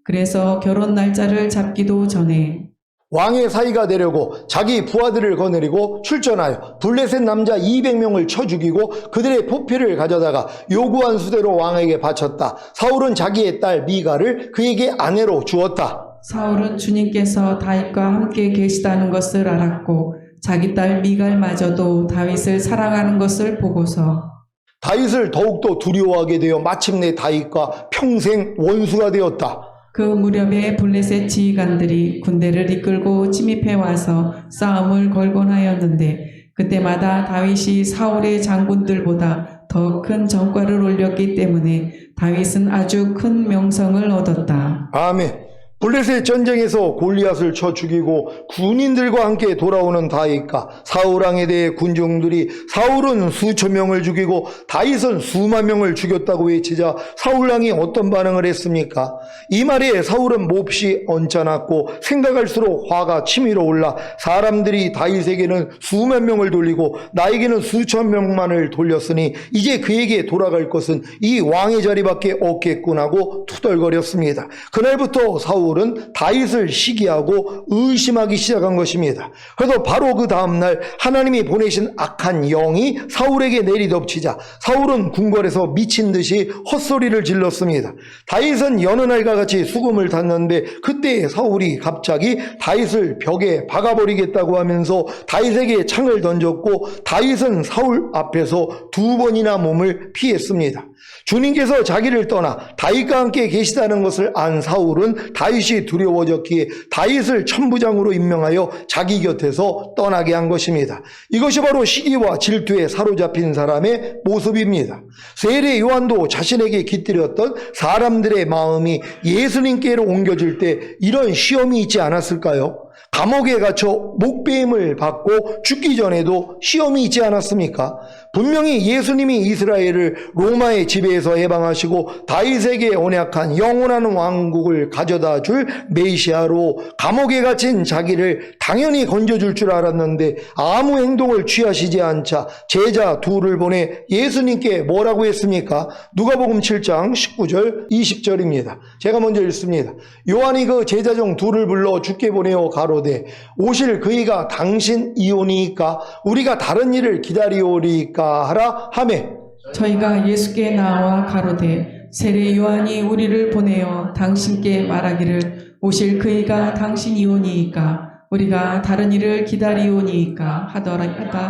그래서 결혼 날짜를 잡기도 전에 왕의 사위가 되려고 자기 부하들을 거느리고 출전하여 블레셋 남자 200명을 쳐 죽이고 그들의 포피를 가져다가 요구한 수대로 왕에게 바쳤다. 사울은 자기의 딸 미가를 그에게 아내로 주었다. 사울은 주님께서 다윗과 함께 계시다는 것을 알았고 자기 딸 미갈마저도 다윗을 사랑하는 것을 보고서 다윗을 더욱더 두려워하게 되어 마침내 다윗과 평생 원수가 되었다. 그 무렵에 블레셋 지휘관들이 군대를 이끌고 침입해 와서 싸움을 걸곤 하였는데 그때마다 다윗이 사울의 장군들보다 더 큰 전과를 올렸기 때문에 다윗은 아주 큰 명성을 얻었다. 아멘. 블레셋 전쟁에서 골리앗을 쳐 죽이고 군인들과 함께 돌아오는 다윗과 사울왕에 대해 군중들이 사울은 수천 명을 죽이고 다윗은 수만 명을 죽였다고 외치자 사울왕이 어떤 반응을 했습니까? 이 말에 사울은 몹시 언짢았고 생각할수록 화가 치밀어 올라 사람들이 다윗에게는 수만 명을 돌리고 나에게는 수천 명만을 돌렸으니 이제 그에게 돌아갈 것은 이 왕의 자리밖에 없겠군 하고 투덜거렸습니다. 그날부터 사울은 다윗을 시기하고 의심하기 시작한 것입니다. 그래서 바로 그 다음날 하나님이 보내신 악한 영이 사울에게 내리덮치자 사울은 궁궐에서 미친 듯이 헛소리를 질렀습니다. 다윗은 여느 날과 같이 수금을 탔는데 그때 사울이 갑자기 다윗을 벽에 박아버리겠다고 하면서 다윗에게 창을 던졌고 다윗은 사울 앞에서 2번이나 몸을 피했습니다. 주님께서 자기를 떠나 다윗과 함께 계시다는 것을 안 사울은 다윗이 두려워졌기에 다윗을 천부장으로 임명하여 자기 곁에서 떠나게 한 것입니다. 이것이 바로 시기와 질투에 사로잡힌 사람의 모습입니다. 세례 요한도 자신에게 깃들였던 사람들의 마음이 예수님께로 옮겨질 때 이런 시험이 있지 않았을까요? 감옥에 갇혀 목배임을 받고 죽기 전에도 시험이 있지 않았습니까? 분명히 예수님이 이스라엘을 로마의 지배에서 해방하시고 다윗에게 언약한 영원한 왕국을 가져다 줄 메시아로 감옥에 갇힌 자기를 당연히 건져줄 줄 알았는데 아무 행동을 취하시지 않자 제자 둘을 보내 예수님께 뭐라고 했습니까? 누가복음 7장 19절 20절입니다. 제가 먼저 읽습니다. 요한이 그 제자 중 둘을 불러 주께 보내어 가로되 오실 그이가 당신이오니이까 우리가 다른 일을 기다리오리이까 하라 하매 저희가 예수께 나와 가로되 세례 요한이 우리를 보내어 당신께 말하기를 오실 그이가 당신이오니이까 우리가 다른 일을 기다리오니이까 하더라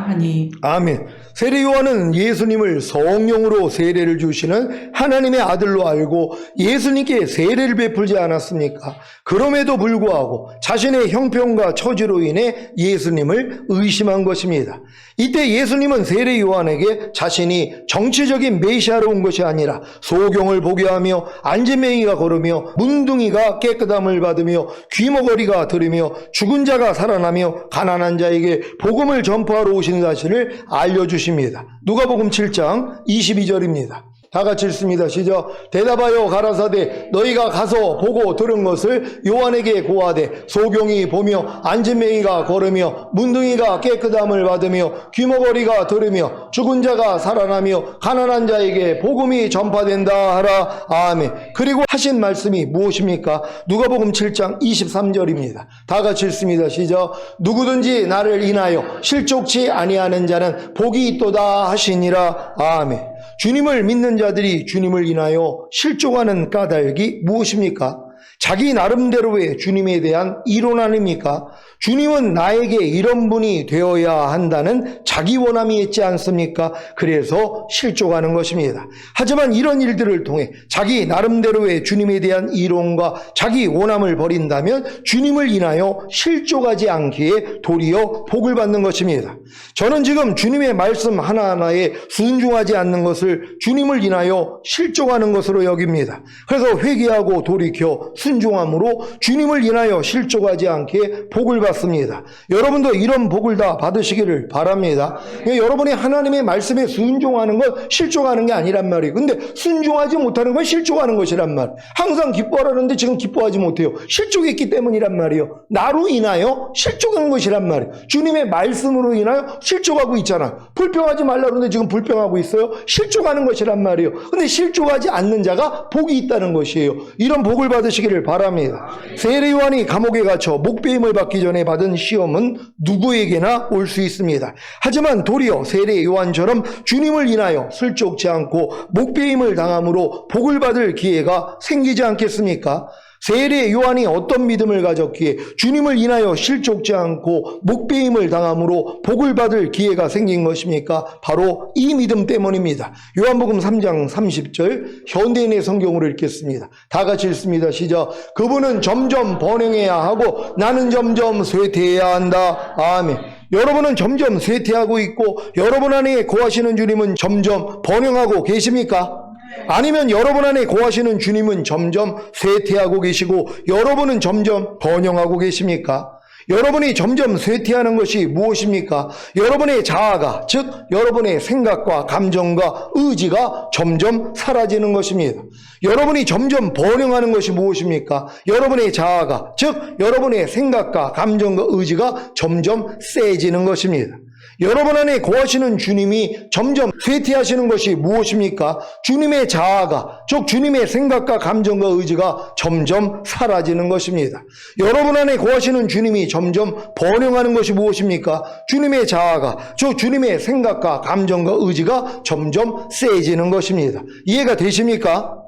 하니. 아멘. 세례 요한은 예수님을 성령으로 세례를 주시는 하나님의 아들로 알고 예수님께 세례를 베풀지 않았습니까? 그럼에도 불구하고 자신의 형편과 처지로 인해 예수님을 의심한 것입니다. 이때 예수님은 세례 요한에게 자신이 정치적인 메시아로 온 것이 아니라 소경을 보게 하며 안진뱅이가 걸으며 문둥이가 깨끗함을 받으며 귀머거리가 들으며 죽은 자가 살아나며 가난한 자에게 복음을 전파하러 오신 사실을 알려주십니다. 누가복음 7장 22절입니다. 다 같이 읽습니다. 시작. 대답하여 가라사대 너희가 가서 보고 들은 것을 요한에게 고하되 소경이 보며 안진뱅이가 걸으며 문둥이가 깨끗함을 받으며 귀머거리가 들으며 죽은 자가 살아나며 가난한 자에게 복음이 전파된다 하라. 아멘. 그리고 하신 말씀이 무엇입니까? 누가복음 7장 23절입니다. 다 같이 읽습니다. 시작. 누구든지 나를 인하여 실족치 아니하는 자는 복이 있도다 하시니라. 아멘. 주님을 믿는 자들이 주님을 인하여 실족하는 까닭이 무엇입니까? 자기 나름대로의 주님에 대한 이론 아닙니까? 주님은 나에게 이런 분이 되어야 한다는 자기 원함이 있지 않습니까? 그래서 실족하는 것입니다. 하지만 이런 일들을 통해 자기 나름대로의 주님에 대한 이론과 자기 원함을 버린다면 주님을 인하여 실족하지 않기에 도리어 복을 받는 것입니다. 저는 지금 주님의 말씀 하나하나에 순종하지 않는 것을 주님을 인하여 실족하는 것으로 여깁니다. 그래서 회개하고 돌이켜 순종함으로 주님을 인하여 실족하지 않게 복을 받습니다. 여러분도 이런 복을 다 받으시기를 바랍니다. 여러분이 하나님의 말씀에 순종하는 건 실족하는 게 아니란 말이에요. 근데 순종하지 못하는 건 실족하는 것이란 말. 항상 기뻐하라는데 지금 기뻐하지 못해요. 실족했기 때문이란 말이에요. 나로 인하여 실족한 것이란 말이에요. 주님의 말씀으로 인하여 실족하고 있잖아요. 불평하지 말라는데 지금 불평하고 있어요. 실족하는 것이란 말이에요. 근데 실족하지 않는 자가 복이 있다는 것이에요. 이런 복을 받으시기를 되시기를 바랍니다. 세례 요한이 감옥에 갇혀 목배임을 받기 전에 받은 시험은 누구에게나 올 수 있습니다. 하지만 도리어 세례 요한처럼 주님을 인하여 슬쩍지 않고 목배임을 당함으로 복을 받을 기회가 생기지 않겠습니까? 세례 요한이 어떤 믿음을 가졌기에 주님을 인하여 실족지 않고 목배임을 당함으로 복을 받을 기회가 생긴 것입니까? 바로 이 믿음 때문입니다. 요한복음 3장 30절 현대인의 성경으로 읽겠습니다. 다 같이 읽습니다. 시작. 그분은 점점 번영해야 하고 나는 점점 쇠퇴해야 한다. 아멘. 여러분은 점점 쇠퇴하고 있고 여러분 안에 거하시는 주님은 점점 번영하고 계십니까? 아니면 여러분 안에 거하시는 주님은 점점 쇠퇴하고 계시고 여러분은 점점 번영하고 계십니까? 여러분이 점점 쇠퇴하는 것이 무엇입니까? 여러분의 자아가, 즉 여러분의 생각과 감정과 의지가 점점 사라지는 것입니다. 여러분이 점점 번영하는 것이 무엇입니까? 여러분의 자아가, 즉 여러분의 생각과 감정과 의지가 점점 세지는 것입니다. 여러분 안에 거하시는 주님이 점점 쇠퇴하시는 것이 무엇입니까? 주님의 자아가, 즉 주님의 생각과 감정과 의지가 점점 사라지는 것입니다. 여러분 안에 거하시는 주님이 점점 번영하는 것이 무엇입니까? 주님의 자아가, 즉 주님의 생각과 감정과 의지가 점점 세지는 것입니다. 이해가 되십니까?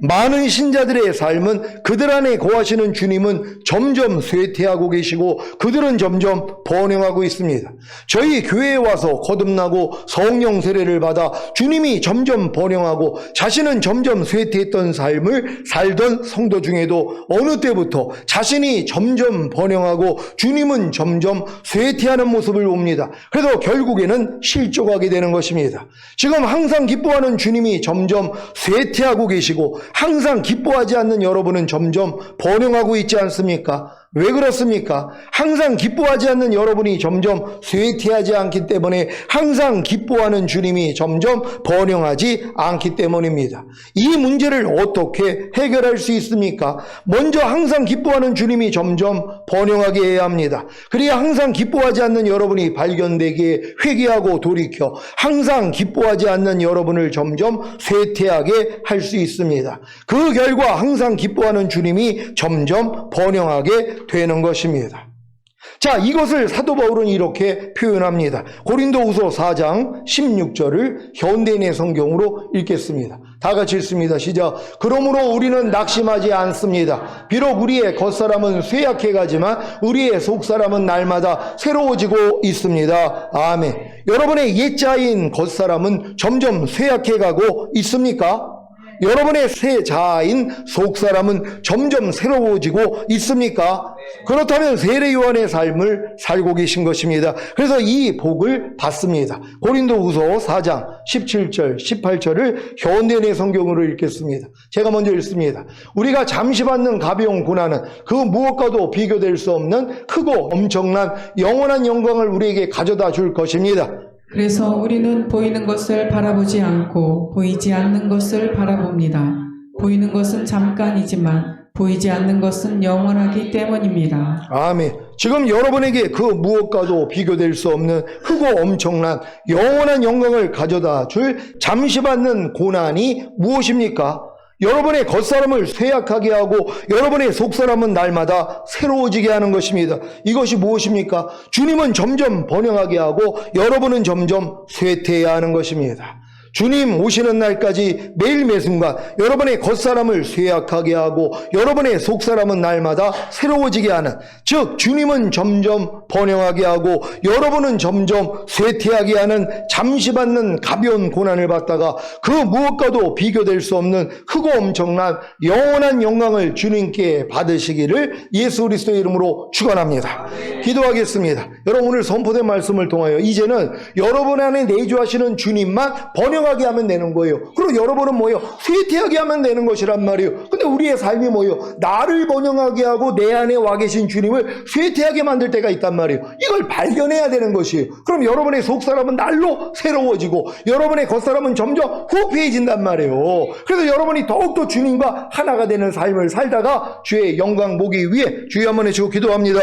많은 신자들의 삶은 그들 안에 거하시는 주님은 점점 쇠퇴하고 계시고 그들은 점점 번영하고 있습니다. 저희 교회에 와서 거듭나고 성령 세례를 받아 주님이 점점 번영하고 자신은 점점 쇠퇴했던 삶을 살던 성도 중에도 어느 때부터 자신이 점점 번영하고 주님은 점점 쇠퇴하는 모습을 봅니다. 그래서 결국에는 실족하게 되는 것입니다. 지금 항상 기뻐하는 주님이 점점 쇠퇴하고 계시고 항상 기뻐하지 않는 여러분은 점점 번영하고 있지 않습니까? 왜 그렇습니까? 항상 기뻐하지 않는 여러분이 점점 쇠퇴하지 않기 때문에 항상 기뻐하는 주님이 점점 번영하지 않기 때문입니다. 이 문제를 어떻게 해결할 수 있습니까? 먼저 항상 기뻐하는 주님이 점점 번영하게 해야 합니다. 그래야 항상 기뻐하지 않는 여러분이 발견되기에 회개하고 돌이켜 항상 기뻐하지 않는 여러분을 점점 쇠퇴하게 할 수 있습니다. 그 결과 항상 기뻐하는 주님이 점점 번영하게 되는 것입니다. 자, 이것을 사도 바울은 이렇게 표현합니다. 고린도후서 4장 16절을 현대인의 성경으로 읽겠습니다. 다 같이 읽습니다. 시작. 그러므로 우리는 낙심하지 않습니다. 비록 우리의 겉사람은 쇠약해 가지만 우리의 속사람은 날마다 새로워지고 있습니다. 아멘. 여러분의 옛자인 겉사람은 점점 쇠약해 가고 있습니까? 여러분의 새 자아인 속사람은 점점 새로워지고 있습니까? 그렇다면 세례 요한의 삶을 살고 계신 것입니다. 그래서 이 복을 받습니다. 고린도후서 4장 17절 18절을 현대인의 성경으로 읽겠습니다. 제가 먼저 읽습니다. 우리가 잠시 받는 가벼운 고난은 그 무엇과도 비교될 수 없는 크고 엄청난 영원한 영광을 우리에게 가져다 줄 것입니다. 그래서 우리는 보이는 것을 바라보지 않고 보이지 않는 것을 바라봅니다. 보이는 것은 잠깐이지만 보이지 않는 것은 영원하기 때문입니다. 아멘. 지금 여러분에게 그 무엇과도 비교될 수 없는 크고 엄청난 영원한 영광을 가져다 줄 잠시 받는 고난이 무엇입니까? 여러분의 겉사람을 쇠약하게 하고 여러분의 속사람은 날마다 새로워지게 하는 것입니다. 이것이 무엇입니까? 주님은 점점 번영하게 하고 여러분은 점점 쇠퇴해야 하는 것입니다. 주님 오시는 날까지 매일 매순간 여러분의 겉사람을 쇠약하게 하고 여러분의 속사람은 날마다 새로워지게 하는, 즉 주님은 점점 번영하게 하고 여러분은 점점 쇠퇴하게 하는 잠시 받는 가벼운 고난을 받다가 그 무엇과도 비교될 수 없는 크고 엄청난 영원한 영광을 주님께 받으시기를 예수 그리스도의 이름으로 축원합니다. 기도하겠습니다. 여러분, 오늘 선포된 말씀을 통하여 이제는 여러분 안에 내주하시는 주님만 번영하게 하면 되는 거예요. 그리고 여러분은 뭐예요? 쇠퇴하게 하면 되는 것이란 말이에요. 근데 우리의 삶이 뭐예요? 나를 번영하게 하고 내 안에 와 계신 주님을 쇠퇴하게 만들 때가 있단 말이에요. 이걸 발견해야 되는 것이에요. 그럼 여러분의 속사람은 날로 새로워지고 여러분의 겉사람은 점점 후패해진단 말이에요. 그래서 여러분이 더욱더 주님과 하나가 되는 삶을 살다가 주의 영광 보기 위해 주여 한번 해주고 기도합니다.